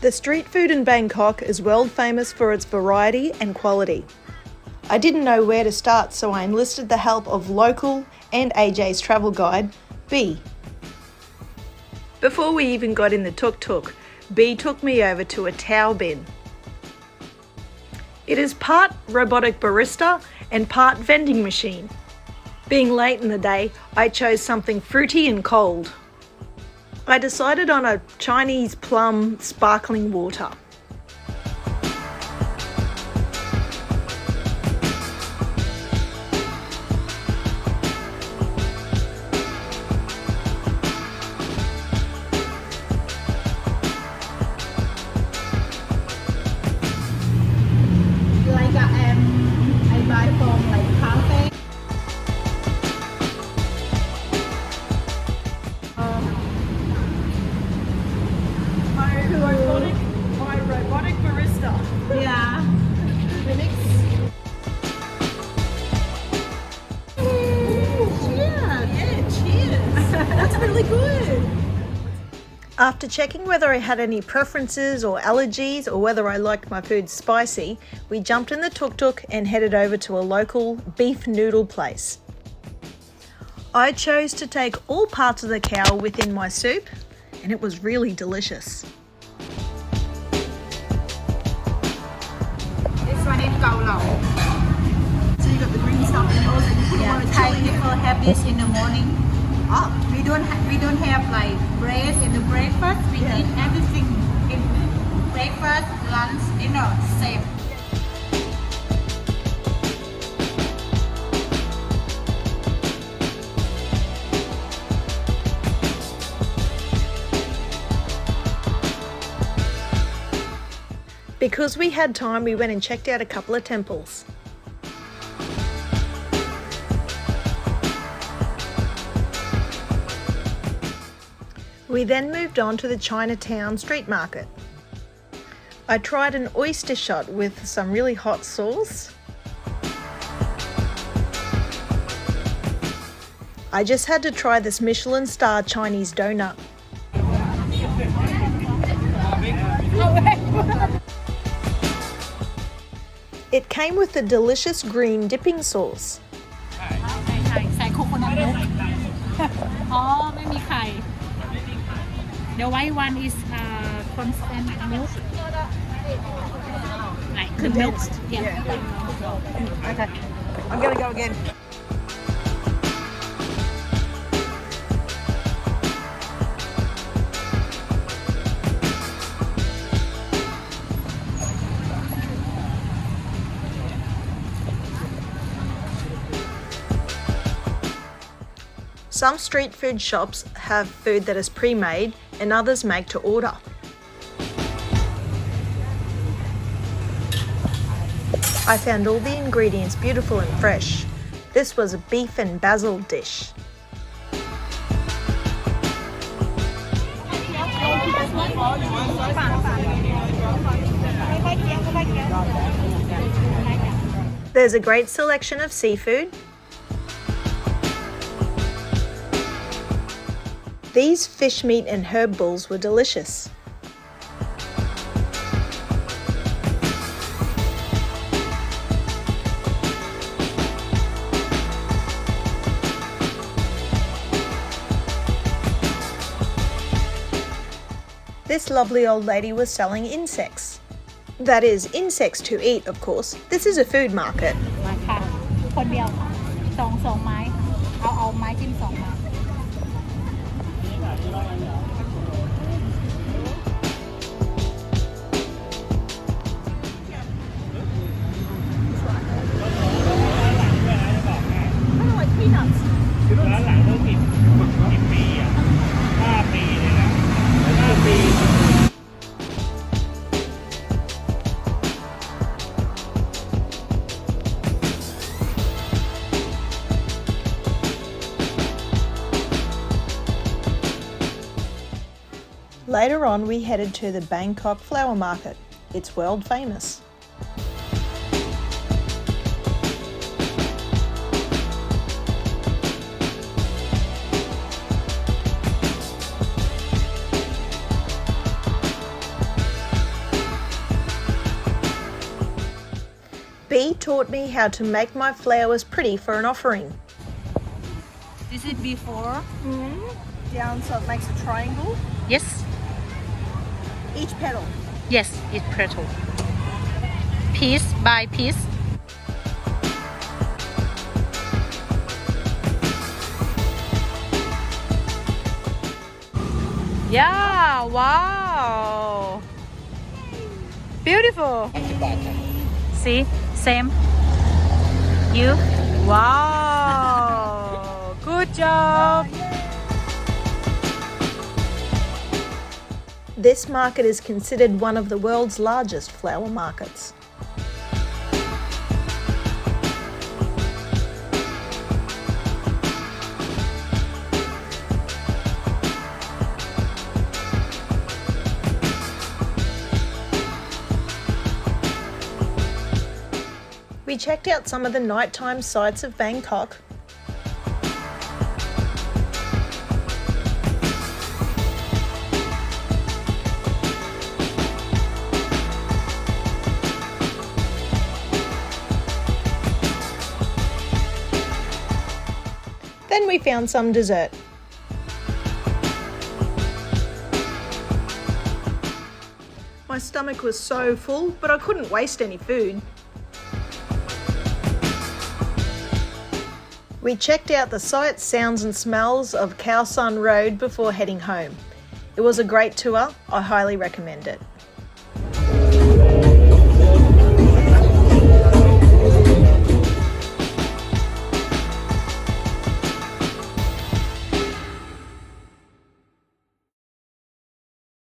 The street food in Bangkok is world famous for its variety and quality. I didn't know where to start, so I enlisted the help of local and AJ's travel guide, B. Before we even got in the tuk-tuk, B took me over to a towel bin. It is part robotic barista and part vending machine. Being late in the day, I chose something fruity and cold. I decided on a Chinese plum sparkling water. I buy from cafe. My robotic barista. Yeah. Remix. Cheers. Yeah, cheers. That's really good. After checking whether I had any preferences or allergies or whether I liked my food spicy, we jumped in the tuk-tuk and headed over to a local beef noodle place. I chose to take all parts of the cow within my soup, and it was really delicious. This one is gao lao. So you got the green stuff in yours and you put Yeah, Thai people have this in the morning. Oh, We don't have like bread in the breakfast. We eat everything in breakfast, lunch, dinner, same. because we had time, we went and checked out a couple of temples. We then moved on to the Chinatown street market. I tried an oyster shot with some really hot sauce. I just had to try this Michelin star Chinese donut. It came with a delicious green dipping sauce. ใส่โคโคนัทมิลค์ อ๋อไม่มีไข่ The white one is constant milk like the milk yeah. Okay, I'm gonna go again. Some street food shops have food that is pre-made and others make to order. I found all the ingredients beautiful and fresh. This was a beef and basil dish. There's a great selection of seafood. These fish meat and herb balls were delicious. This lovely old lady was selling insects. That is, insects to eat, of course. This is a food market. มาค่ะคนเดียวสองไม้เอาไม้จิ้มสองไม้ ร้านหลังเขากี่ปีอ่ะ5 ปีเลยนะ5 ปี Later on, we headed to the Bangkok flower market. It's world famous. taught me how to make my flowers pretty for an offering. This is before. Down so it makes a triangle. Yes. Each petal. Yes, it's petal. Piece by piece. Yeah, wow. Beautiful. See, same. You? Wow. Good job. This market is considered one of the world's largest flower markets. We checked out some of the nighttime sights of Bangkok. Then we found some dessert. My stomach was so full, but I couldn't waste any food. We checked out the sights, sounds and smells of Khao San Road before heading home. It was a great tour. I highly recommend it.